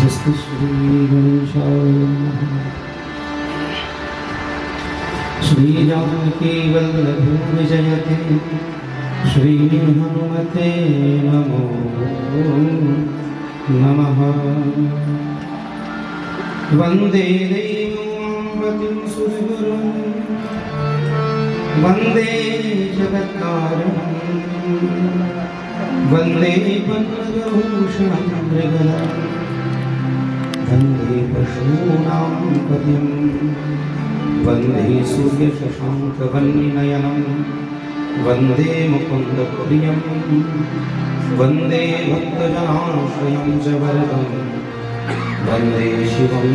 स्वस्ति श्री गणेशाय नमः। श्री जानकी वल्लभ विजयते श्री हनुमते नमो नमः। वंदे देवं सुरगुरुं वंदे जगत्कारणं वंदे पद्मभूषणं मृगनं वंदे पशूनां पतिं वंदे सूर्यशशाङ्कवह्निनयनं वंदे मुकुन्दप्रियं वंदे भक्तजनाश्रयं च वरदं वंदे शिवं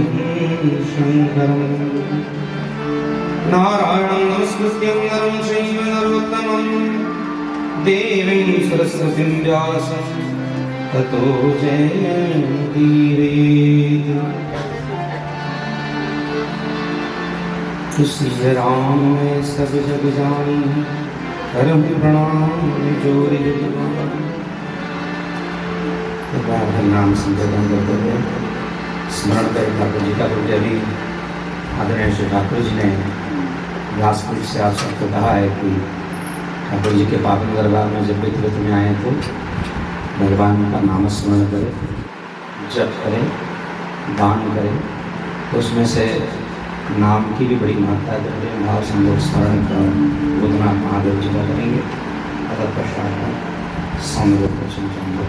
शङ्करं। नारायणं नमस्कृत्य नरं चैव नरोत्तमं देवीं सरस्वतीं व्यासं ततो जयमुदीरयेत्। श्री राम मैं सब जग जानी करम प्रणाम जोर नाम संबोधन करते हुए स्मरण करें ठाकुर जी का। क्योंकि अभी आदरणीय श्री ठाकुर जी ने व्यासपीठ से आप सबको कहा है कि ठाकुर जी के पावन दरबार में जब भी तीर्थ में आए तो भगवान का नाम स्मरण करें, जप करें, दान करें। तो उसमें से नाम की भी बड़ी महत्ता है। जब भाव से हम लोग स्मरण कर भूतनाथ महादेव जी का करेंगे तत्पश्चात सौम्य वचन चंद्र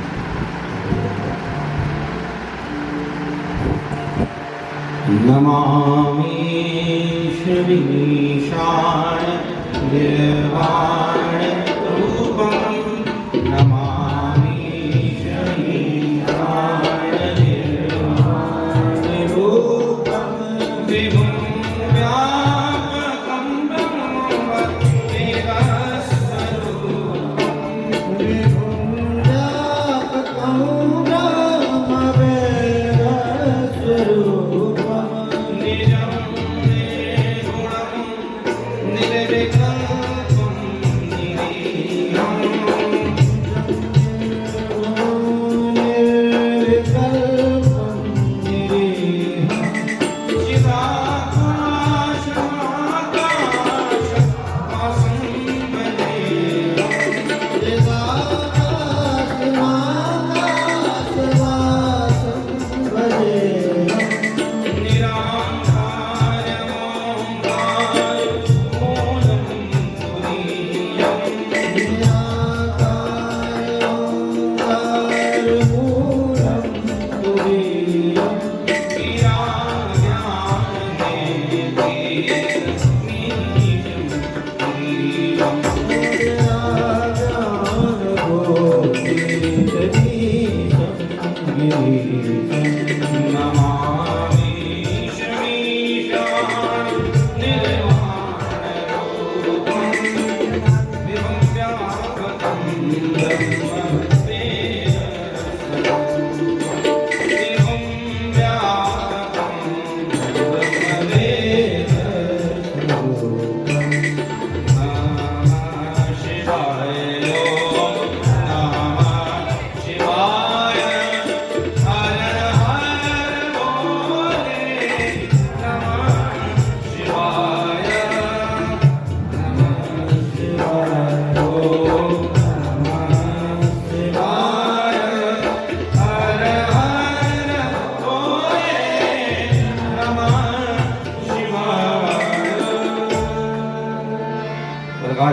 नमामि श्रीशाय निर्वाण रूपं नमामि श्रीशाय निर्वाण रूपं विभुं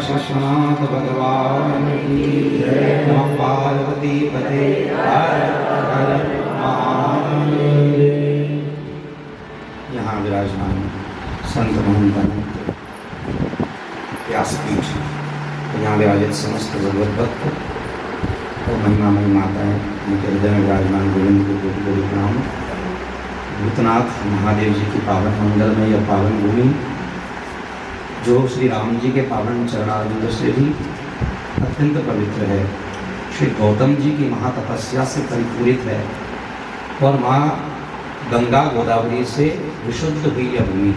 विश्वनाथ भगवान की जय। नमः पार्वती पते हर हर महादेव। यहाँ विराजमान संत महंत व्यासपीठ, यहाँ विराजित समस्त भगवत भक्त और महिमामयी माताएं, उनके हृदय में विराजमान गोविंद को कोटि कोटि प्रणाम। भूतनाथ महादेव जी की पावन मंगल में यह पावन भूमि जो श्री राम जी के पावन चरणारविंद से भी अत्यंत पवित्र है, श्री गौतम जी की महातपस्या से परिपूरित है और माँ गंगा गोदावरी से विशुद्ध हुई यह भूमि,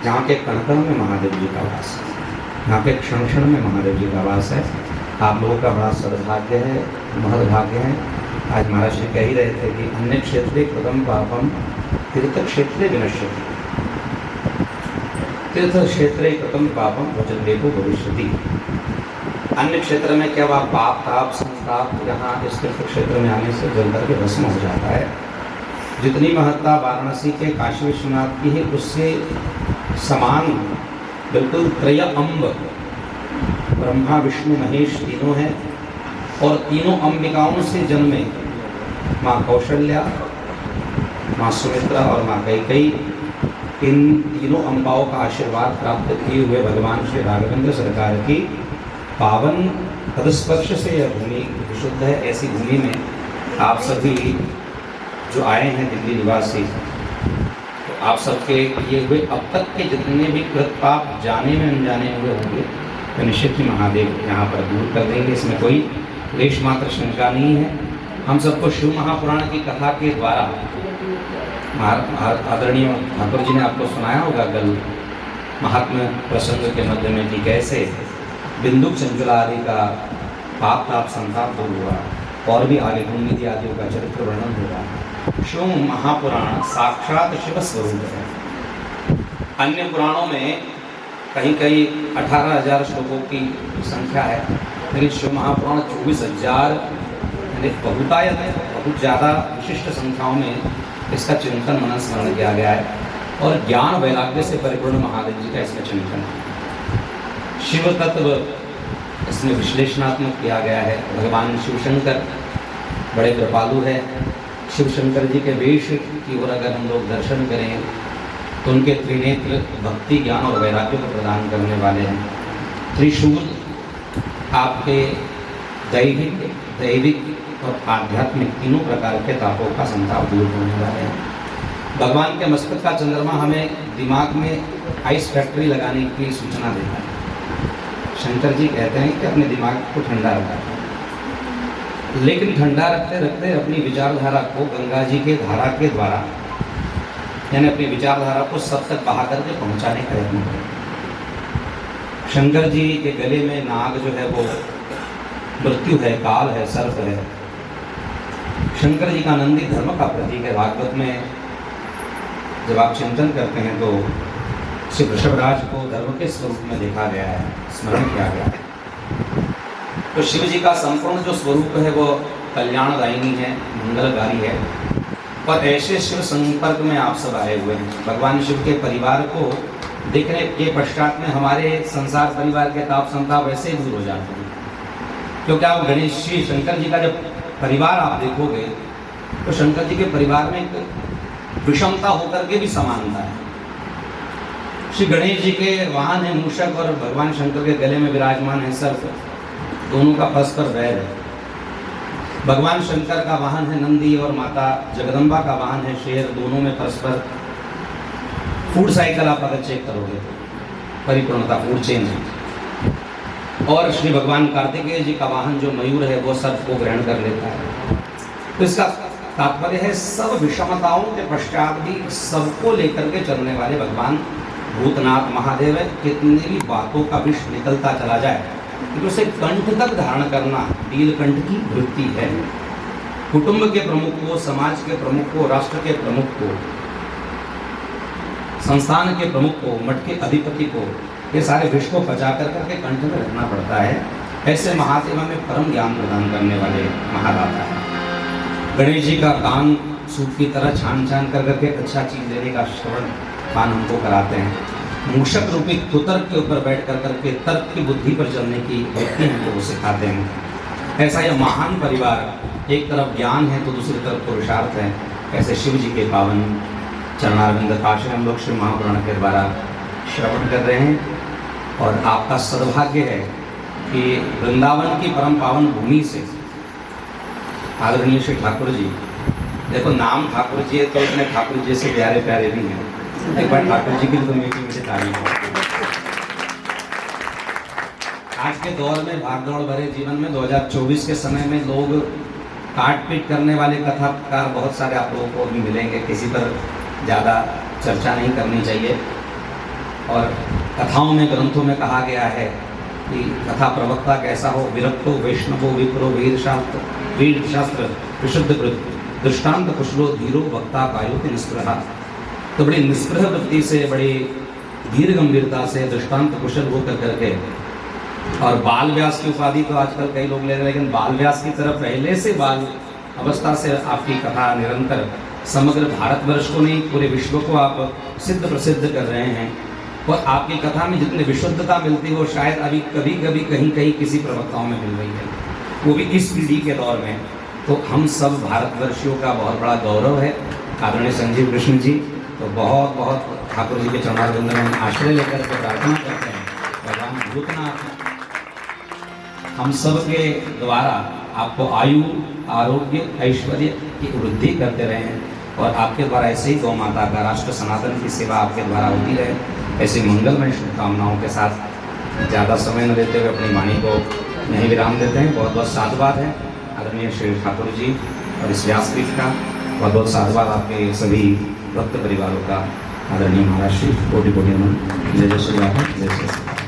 जहाँ के कण कण में महादेव जी का वास है, यहाँ पे क्षण क्षण में महादेव जी का वास है। आप लोगों का बड़ा सद्भाग्य है, महदभाग्य है आज महाराज जी कह ही रहे थे कि अन्य क्षेत्रे कृतं पापम तीर्थ क्षेत्रे विनश्यति, तीर्थ क्षेत्रे कृतं पापम वज्रलेपो भविष्यति। अन्य क्षेत्र में क्या वह पाप ताप संताप यहाँ इस तीर्थ क्षेत्र में आने से जल करके भस्म हो जाता है। जितनी महत्ता वाराणसी के काशी विश्वनाथ की है उससे समान बिल्कुल त्रय अम्ब, ब्रह्मा विष्णु महेश तीनों हैं, और तीनों अंबिकाओं से जन्मे माँ कौशल्या, माँ सुमित्रा और माँ कैकेयी, इन तीनों अम्बाओं का आशीर्वाद प्राप्त किए हुए भगवान श्री राघवेंद्र सरकार की पावन पदस्पर्श से यह भूमि विशुद्ध है। ऐसी भूमि में आप सभी जो आए हैं दिल्ली निवासी, तो आप सबके किए हुए अब तक के जितने भी कृत पाप जाने में अनजाने हुए होंगे तो निश्चित ही महादेव यहाँ पर दूर कर देंगे। इसमें कोई लेश मात्र शंका नहीं है। हम सबको शिव महापुराण की कथा के द्वारा आदरणीय ठाकुर जी ने आपको सुनाया होगा कल महात्म्य प्रसंग के मध्य में कि कैसे बिंदु चंचला आदि का पाप ताप संताप दूर हुआ, और भी आगे कुंडी आदियों का चरित्र वर्णन होगा। शिव महापुराण साक्षात शिव स्वरूप है। अन्य पुराणों में कहीं कहीं 18,000 श्लोकों की संख्या है, लेकिन शिव महापुराण 24,000 यानी बहुतायत है, बहुत ज़्यादा विशिष्ट संख्याओं में इसका चिंतन मनन स्मरण किया गया है, और ज्ञान वैराग्य से परिपूर्ण महादेव जी का इसमें चिंतन है। शिव तत्व इसमें विश्लेषणात्मक किया गया है। भगवान शिव शंकर बड़े कृपालु है। शिव शंकर जी के वेश की ओर अगर हम लोग दर्शन करें तो उनके त्रिनेत्र भक्ति ज्ञान और वैराग्य को प्रदान करने वाले हैं। त्रिशूल आपके दैविक और आध्यात्मिक तीनों प्रकार के तापों का संताप दूर होने वाले हैं। भगवान के मस्तक का चंद्रमा हमें दिमाग में आइस फैक्ट्री लगाने की सूचना देता है। शंकर जी कहते हैं कि अपने दिमाग को ठंडा रखा, लेकिन ठंडा रखते रखते अपनी विचारधारा को गंगा जी के धारा के द्वारा यानी अपनी विचारधारा को सब तक बहा करके पहुंचाने का यत्न करें। शंकर जी के गले में नाग जो है वो मृत्यु है, काल है, सर्प है। शंकर जी का नंदी धर्म का प्रतीक है। भागवत में जब आप चिंतन करते हैं तो श्री वृषभराज को धर्म के स्वरूप में देखा गया है, स्मरण किया गया है। तो शिव जी का संपूर्ण जो स्वरूप है वो कल्याणदायिनी है, मंगलकारी है, और ऐसे शिव संपर्क में आप सब आए हुए हैं। भगवान शिव के परिवार को देखने के पश्चात में हमारे संसार परिवार के ताप संताप वैसे ही दूर हो जाते हैं, क्योंकि आप गणेश श्री शंकर जी का जब परिवार आप देखोगे तो शंकर जी के परिवार में एक विषमता होकर के भी समानता है। श्री गणेश जी के वाहन है मूषक और भगवान शंकर के गले में विराजमान है सर्प, दोनों का परस्पर वैर है। भगवान शंकर का वाहन है नंदी और माता जगदम्बा का वाहन है शेर, दोनों में परस्पर फूड साइकिल आप अगर चेक करोगे तो परिपूर्णता फूड चेन है। और श्री भगवान कार्तिकेय जी का वाहन जो मयूर है वो सर्प को ग्रहण कर लेता है। तो इसका तात्पर्य है सब विषमताओं के पश्चात भी सबको लेकर के चलने वाले भगवान भूतनाथ महादेव है। कितनी भी बातों का विष निकलता चला जाए लेकिन उसे कंठ तक धारण करना नीलकंठ की वृत्ति है। कुटुंब के प्रमुख को, समाज के प्रमुख को, राष्ट्र के प्रमुख को, संस्थान के प्रमुख को, मठ के अधिपति को, ये सारे विष को बचा कर करके कंठ में रखना पड़ता है। ऐसे महादेव में परम ज्ञान प्रदान करने वाले महादाता है। गणेश जी का कान सूट की तरह छान छान कर करके अच्छा चीज लेने का श्रवण पान हमको कराते हैं। मूषक रूपी कुतर्क के ऊपर बैठ कर करके तर्क की बुद्धि पर चलने की वृत्ति हमको वो सिखाते हैं। ऐसा यह महान परिवार एक तरफ ज्ञान है तो दूसरी तरफ पुरुषार्थ है। ऐसे शिव जी के पावन चरणारविंद काश हम लोग श्री महापुराण के द्वारा श्रवण कर रहे हैं। और आपका सद्भाग्य है कि वृंदावन की परम पावन भूमि से आदरणीय श्री ठाकुर जी, देखो नाम ठाकुर जी है तो इतने ठाकुर जी से प्यारे प्यारे भी हैं। एक बार ठाकुर जी की तो मीठी मीठी तारीफ हो। आज के दौर में भागदौड़ भरे जीवन में 2024 के समय में लोग काट पीट करने वाले कथाकार बहुत सारे आप लोगों को भी मिलेंगे। किसी पर ज़्यादा चर्चा नहीं करनी चाहिए। और कथाओं में, ग्रंथों में कहा गया है कि कथा प्रवक्ता कैसा हो, विरक्तो वैष्णवो विप्रो वेद शास्त्र वेद शास्त्र विशुद्ध कृत दृष्टांत कुशलो धीरो वक्ता कायोति निस्पृहा। तो बड़ी निस्पृह वृत्ति से, बड़ी धीर गंभीरता से दृष्टांत कुशल होकर करके, और बाल व्यास की उपाधि तो आजकल कई लोग ले रहे हैं, लेकिन बाल व्यास की तरफ पहले से बाल अवस्था से आपकी कथा निरंतर समग्र भारतवर्ष को नहीं पूरे विश्व को आप सिद्ध प्रसिद्ध कर रहे हैं। और आपकी कथा में जितनी विशुद्धता मिलती है वो शायद अभी कभी कभी कहीं कहीं किसी प्रवक्ताओं में मिल रही है, वो भी इस पीढ़ी के दौर में। तो हम सब भारतवर्षियों का बहुत बड़ा गौरव है। आदरणीय संजीव कृष्ण जी, तो बहुत बहुत ठाकुर जी के चरणारविंद में आश्रय लेकर के प्रार्थना करते हैं भगवान भूतनाथ हम सब के द्वारा आपको आयु आरोग्य ऐश्वर्य की वृद्धि करते रहें, और आपके द्वारा ऐसे ही गौ माता का राष्ट्र सनातन की सेवा आपके द्वारा होती रहे। ऐसी मंगलमय शुभकामनाओं के साथ ज़्यादा समय न देते हुए अपनी वाणी को यहीं विराम देते हैं। बहुत बहुत साधुवाद है आदरणीय श्री ठाकुर जी और इस व्यासपीठ का। बहुत बहुत साधुवाद आपके सभी भक्त परिवारों का। आदरणीय महाराज श्री कोटि कोटि नमन। जय जय श्री राम, जय श्री